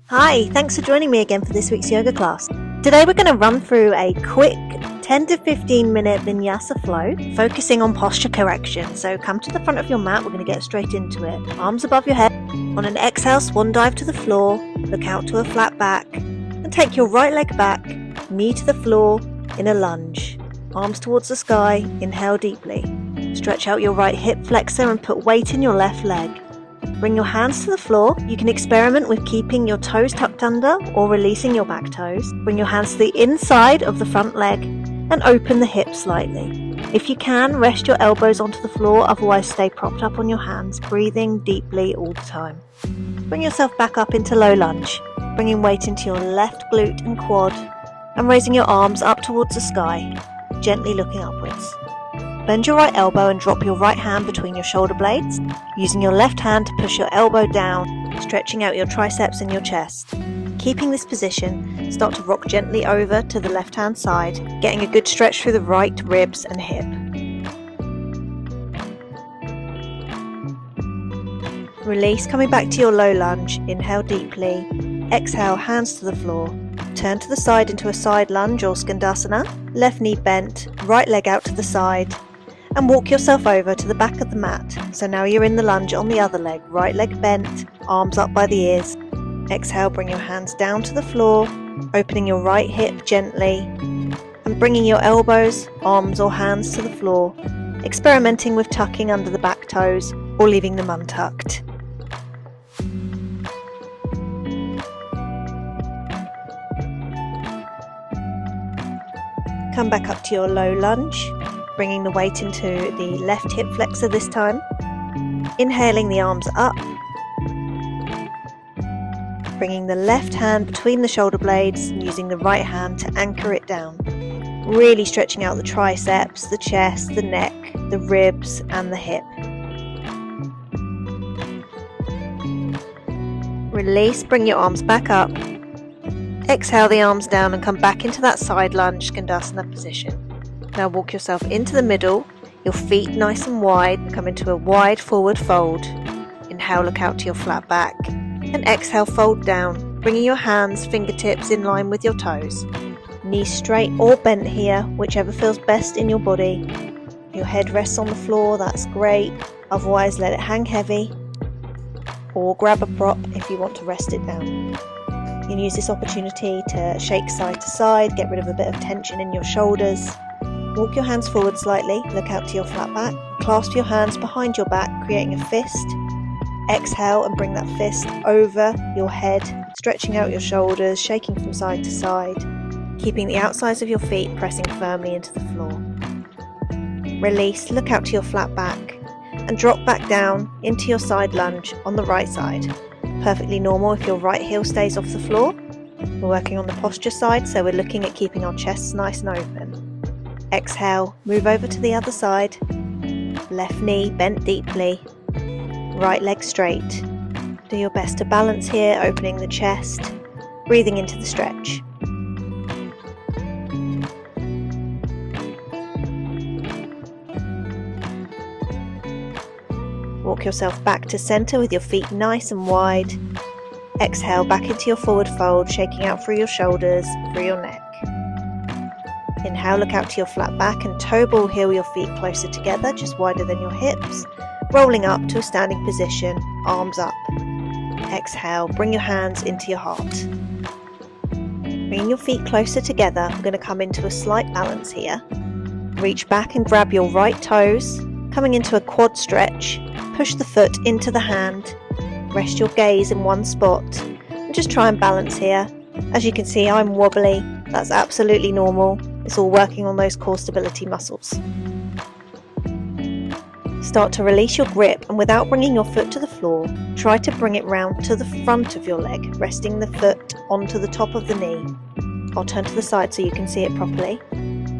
Hi, thanks for joining me again for this week's yoga class. Today we're going to run through a quick 10 to 15 minute Vinyasa flow, focusing on posture correction. So come to the front of your mat, we're going to get straight into it. Arms above your head. On an exhale, swan dive to the floor, look out to a flat back, and take your right leg back, knee to the floor in a lunge. Arms towards the sky, inhale deeply. Stretch out your right hip flexor and put weight in your left leg. Bring your hands to the floor. You can experiment with keeping your toes tucked under or releasing your back toes. Bring your hands to the inside of the front leg and open the hips slightly. If you can, rest your elbows onto the floor, otherwise stay propped up on your hands, breathing deeply all the time. Bring yourself back up into low lunge, bringing weight into your left glute and quad and raising your arms up towards the sky, gently looking upwards. Bend your right elbow and drop your right hand between your shoulder blades, using your left hand to push your elbow down, stretching out your triceps and your chest. Keeping this position, start to rock gently over to the left hand side, getting a good stretch through the right ribs and hip. Release, coming back to your low lunge. Inhale deeply, exhale, hands to the floor. Turn to the side into a side lunge or skandasana, left knee bent, right leg out to the side, and walk yourself over to the back of the mat. So now you're in the lunge on the other leg, right leg bent, arms up by the ears. Exhale, bring your hands down to the floor, opening your right hip gently, and bringing your elbows, arms or hands to the floor, experimenting with tucking under the back toes or leaving them untucked. Come back up to your low lunge, bringing the weight into the left hip flexor this time. Inhaling the arms up, bringing the left hand between the shoulder blades and using the right hand to anchor it down. Really stretching out the triceps, the chest, the neck, the ribs and the hip. Release, bring your arms back up. Exhale the arms down and come back into that side lunge skandasana position. Now walk yourself into the middle, your feet nice and wide, come into a wide forward fold. Inhale, look out to your flat back, and exhale, fold down, bringing your hands, fingertips in line with your toes. Knees straight or bent here, whichever feels best in your body. If your head rests on the floor, that's great, otherwise let it hang heavy, or grab a prop if you want to rest it down. You can use this opportunity to shake side to side, get rid of a bit of tension in your shoulders. Walk your hands forward slightly, look out to your flat back, clasp your hands behind your back, creating a fist. Exhale and bring that fist over your head, stretching out your shoulders, shaking from side to side, keeping the outsides of your feet pressing firmly into the floor. Release, look out to your flat back, and drop back down into your side lunge on the right side. Perfectly normal if your right heel stays off the floor. We're working on the posture side, so we're looking at keeping our chests nice and open. Exhale, move over to the other side. Left knee bent deeply, right leg straight. Do your best to balance here, opening the chest, breathing into the stretch. Walk yourself back to center with your feet nice and wide. Exhale, back into your forward fold, shaking out through your shoulders, through your neck. Inhale, look out to your flat back and toe ball heel your feet closer together, just wider than your hips. Rolling up to a standing position, arms up. Exhale, bring your hands into your heart. Bringing your feet closer together, we're going to come into a slight balance here. Reach back and grab your right toes, coming into a quad stretch. Push the foot into the hand, rest your gaze in one spot, and just try and balance here. As you can see, I'm wobbly, that's absolutely normal. It's all working on those core stability muscles. Start to release your grip, and without bringing your foot to the floor, try to bring it round to the front of your leg, resting the foot onto the top of the knee. I'll turn to the side so you can see it properly.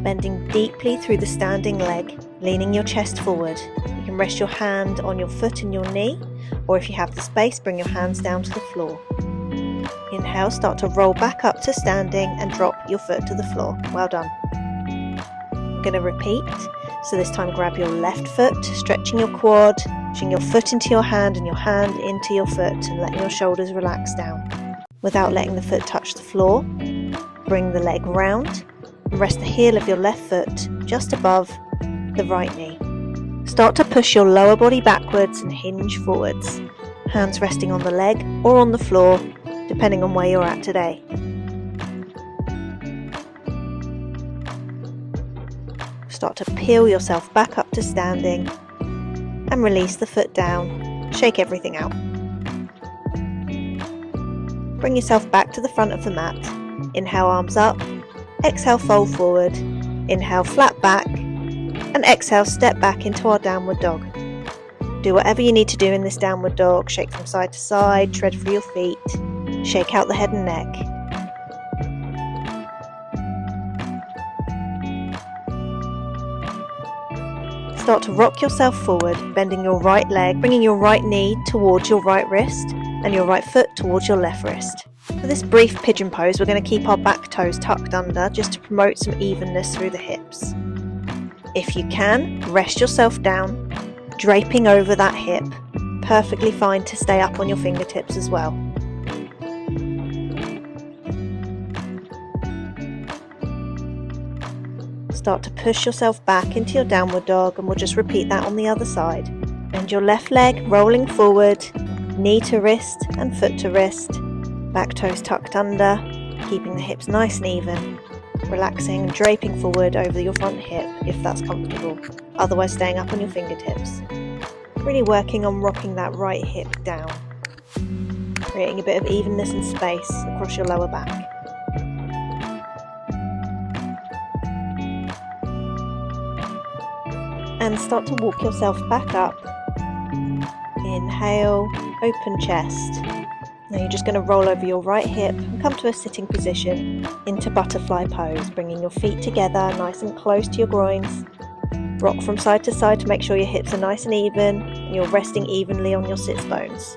Bending deeply through the standing leg, leaning your chest forward. You can rest your hand on your foot and your knee, or if you have the space, bring your hands down to the floor. Inhale, start to roll back up to standing and drop your foot to the floor. Well done. We're going to repeat. So this time grab your left foot, stretching your quad, pushing your foot into your hand and your hand into your foot and letting your shoulders relax down. without letting the foot touch the floor. Bring the leg round and rest the heel of your left foot just above the right knee. Start to push your lower body backwards and hinge forwards, hands resting on the leg or on the floor, depending on where you're at today. Start to peel yourself back up to standing and release the foot down. Shake everything out. Bring yourself back to the front of the mat. Inhale, arms up. Exhale, fold forward. Inhale, flat back. And exhale, step back into our downward dog. Do whatever you need to do in this downward dog. Shake from side to side, tread through your feet. Shake out the head and neck. Start to rock yourself forward, bending your right leg, bringing your right knee towards your right wrist and your right foot towards your left wrist. For this brief pigeon pose, we're going to keep our back toes tucked under just to promote some evenness through the hips. If you can, rest yourself down, draping over that hip. Perfectly fine to stay up on your fingertips as well. Start to push yourself back into your downward dog, and we'll just repeat that on the other side. Bend your left leg, rolling forward, knee to wrist and foot to wrist, back toes tucked under, keeping the hips nice and even, relaxing and draping forward over your front hip if that's comfortable, otherwise staying up on your fingertips. Really working on rocking that right hip down, creating a bit of evenness and space across your lower back. And start to walk yourself back up. Inhale, open chest. Now you're just going to roll over your right hip and come to a sitting position into butterfly pose, bringing your feet together nice and close to your groins. Rock from side to side to make sure your hips are nice and even and you're resting evenly on your sits bones.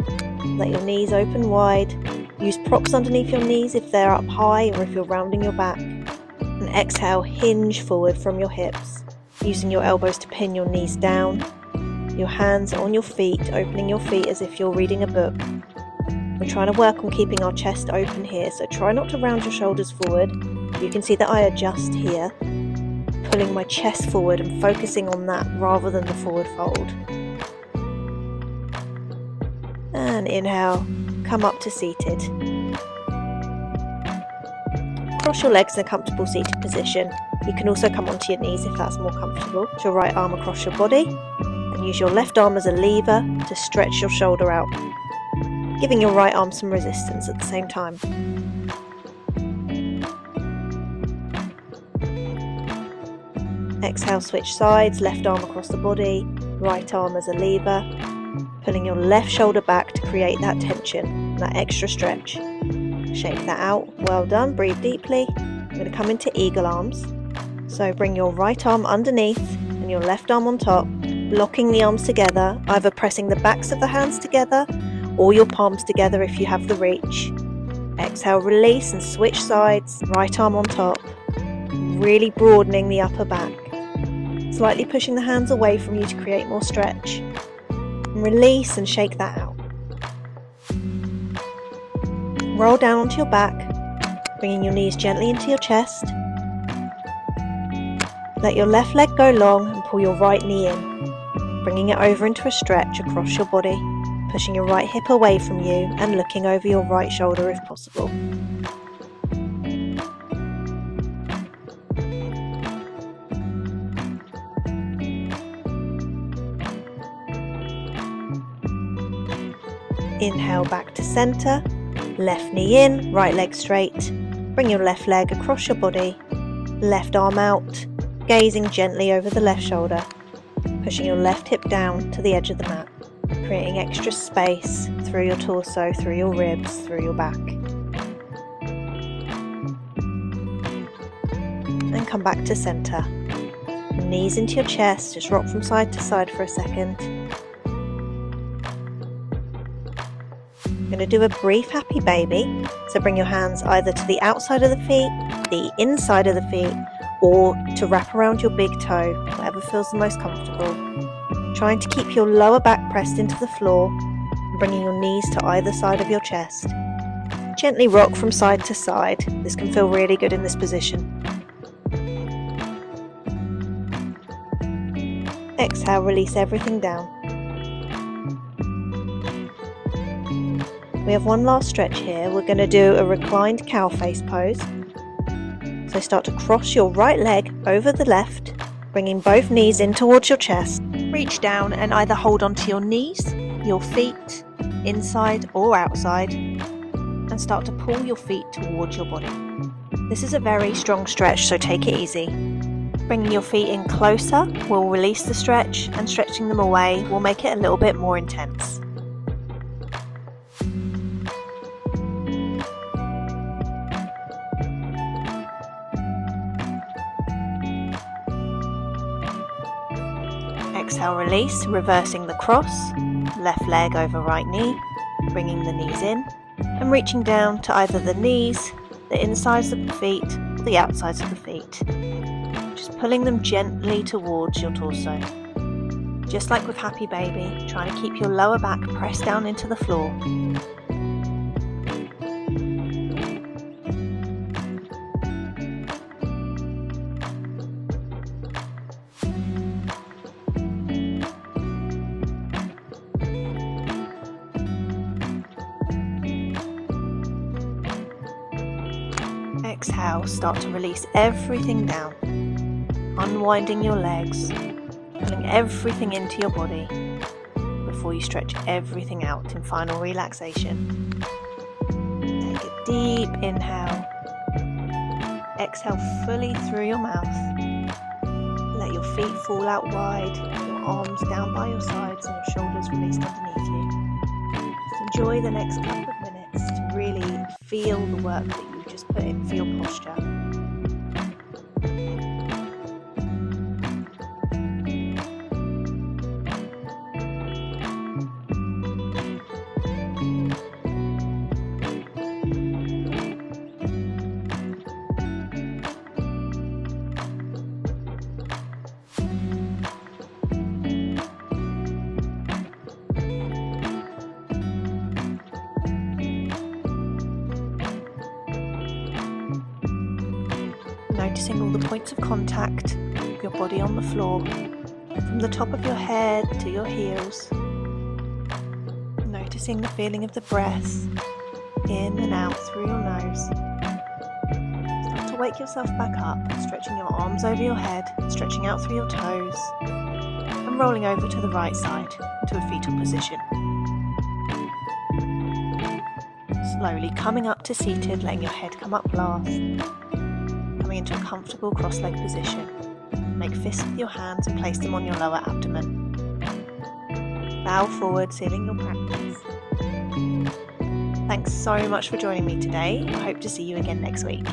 Let your knees open wide. Use props underneath your knees if they're up high or if you're rounding your back. And exhale, hinge forward from your hips, using your elbows to pin your knees down. Your hands on your feet, opening your feet as if you're reading a book. We're trying to work on keeping our chest open here, so try not to round your shoulders forward. You can see that I adjust here, pulling my chest forward and focusing on that rather than the forward fold. And inhale, come up to seated. Cross your legs in a comfortable seated position. You can also come onto your knees if that's more comfortable. Put your right arm across your body and use your left arm as a lever to stretch your shoulder out, giving your right arm some resistance at the same time. Exhale, switch sides, left arm across the body, right arm as a lever, pulling your left shoulder back to create that tension, that extra stretch. Shake that out. Well done. Breathe deeply. You're going to come into eagle arms. So bring your right arm underneath and your left arm on top, locking the arms together, either pressing the backs of the hands together or your palms together if you have the reach. Exhale, release and switch sides, right arm on top, really broadening the upper back. Slightly pushing the hands away from you to create more stretch. And release and shake that out. Roll down onto your back, bringing your knees gently into your chest. Let your left leg go long and pull your right knee in, bringing it over into a stretch across your body, pushing your right hip away from you and looking over your right shoulder if possible. Inhale back to center, left knee in, right leg straight. Bring your left leg across your body, left arm out, gazing gently over the left shoulder, pushing your left hip down to the edge of the mat, creating extra space through your torso, through your ribs, through your back. And come back to center. Knees into your chest, just rock from side to side for a second. I'm going to do a brief happy baby, so bring your hands either to the outside of the feet, the inside of the feet, or to wrap around your big toe, whatever feels the most comfortable. Trying to keep your lower back pressed into the floor and bringing your knees to either side of your chest. Gently rock from side to side. This can feel really good in this position. Exhale, release everything down. We have one last stretch here. We're going to do a reclined cow face pose. So start to cross your right leg over the left, bringing both knees in towards your chest. Reach down and either hold onto your knees, your feet, inside or outside, and start to pull your feet towards your body. This is a very strong stretch, so take it easy. Bringing your feet in closer will release the stretch, and stretching them away will make it a little bit more intense. Exhale, release, reversing the cross, left leg over right knee, bringing the knees in and reaching down to either the knees, the insides of the feet, or the outsides of the feet. Just pulling them gently towards your torso. Just like with Happy Baby, trying to keep your lower back pressed down into the floor. Exhale, start to release everything down, unwinding your legs, pulling everything into your body before you stretch everything out in final relaxation. Take a deep inhale, exhale fully through your mouth. Let your feet fall out wide, your arms down by your sides and your shoulders released underneath you. Just enjoy the next couple of minutes to really feel the work that you've just put in for your posture. Noticing all the points of contact with your body on the floor, from the top of your head to your heels. Noticing the feeling of the breath in and out through your nose. Start to wake yourself back up, stretching your arms over your head, stretching out through your toes, and rolling over to the right side into a fetal position. Slowly coming up to seated, letting your head come up last. Coming into a comfortable cross-leg position. Make fists with your hands and place them on your lower abdomen. Bow forward, sealing your practice. Thanks so much for joining me today. I hope to see you again next week.